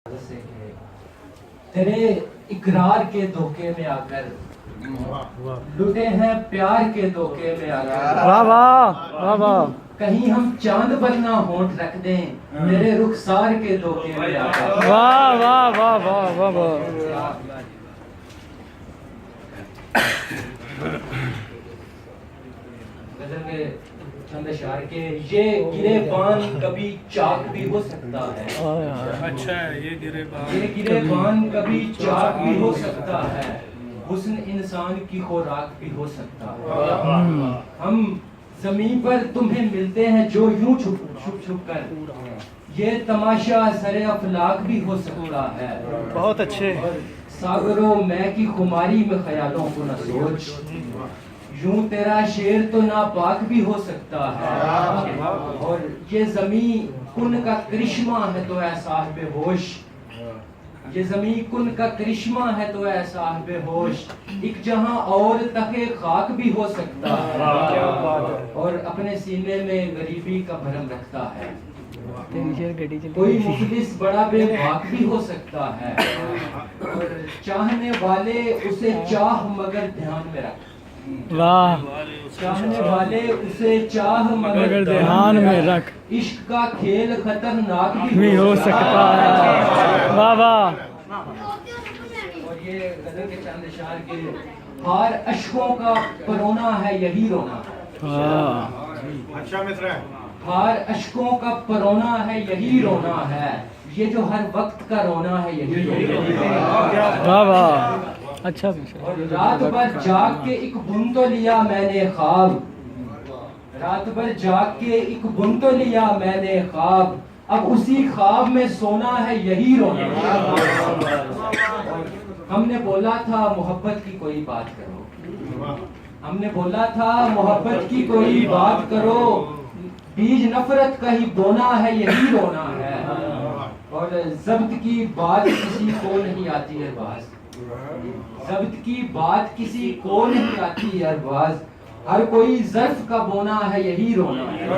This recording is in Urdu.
سے تیرے اقرار کے دھوکے میں آ کر لٹے ہیں پیار کے دھوکے میں آ کر واہ واہ واہ واہ کہیں ہم چاند بننا ہونٹ رکھ دیں میرے رخسار کے دھوکے میں آ کر واہ واہ واہ واہ واہ واہ غزل کے چند اشعار کے یہ گرے بان کبھی چاک بھی ہو سکتا ہے اچھا ہے یہ گرے بان کبھی چاک بھی ہو سکتا ہے حسن انسان کی خوراک بھی ہو سکتا ہے ہم زمین پر تمہیں ملتے ہیں جو یوں چھپ چھپ کر یہ تماشا سر افلاک بھی ہو سکتا ہے بہت اچھے ساگروں میں کی خماری میں خیالوں کو نہ سوچ یوں تیرا شعر تو ناپاک بھی ہو سکتا ہے اور یہ زمین کن کا کرشمہ ہے تو اے صاحب ہوش یہ زمین کن کا کرشمہ ہے تو اے صاحب ہوش ایک جہاں اور تکے خاک بھی ہو سکتا ہے اور اپنے سینے میں غریبی کا بھرم رکھتا ہے کوئی مفلس بڑا بے باک بھی ہو سکتا ہے اور چاہنے والے اسے چاہ مگر دھیان میں رکھ واہ چاہنے والے اسے چاہ مگر دھیان میں رکھ عشق کا کھیل خطرناک بھی ہو سکتا ہے واہ واہ اور یہ غزل کے چند اشعار کے ہار اشکوں کا پرونا ہے یہی رونا ہار اشکوں کا پرونا ہے یہی رونا ہے یہ جو ہر وقت کا رونا ہے یہی رونا واہ واہ اچھا اور رات بھر جاگ کے ایک بن تو لیا میں نے خواب رات بھر جاگ کے ایک بن تو لیا میں نے خواب اب اسی خواب میں سونا ہے یہی رونا ہم نے بولا تھا محبت کی کوئی بات کرو ہم نے بولا تھا محبت کی کوئی بات کرو بیج نفرت کا ہی بونا ہے یہی رونا ہے اور ضبط کی بات کسی کو نہیں آتی ہے باز ضبط کی بات کسی کو نہیں آتی ہے باز ہر کوئی ظرف کا بونا ہے یہی رونا ہے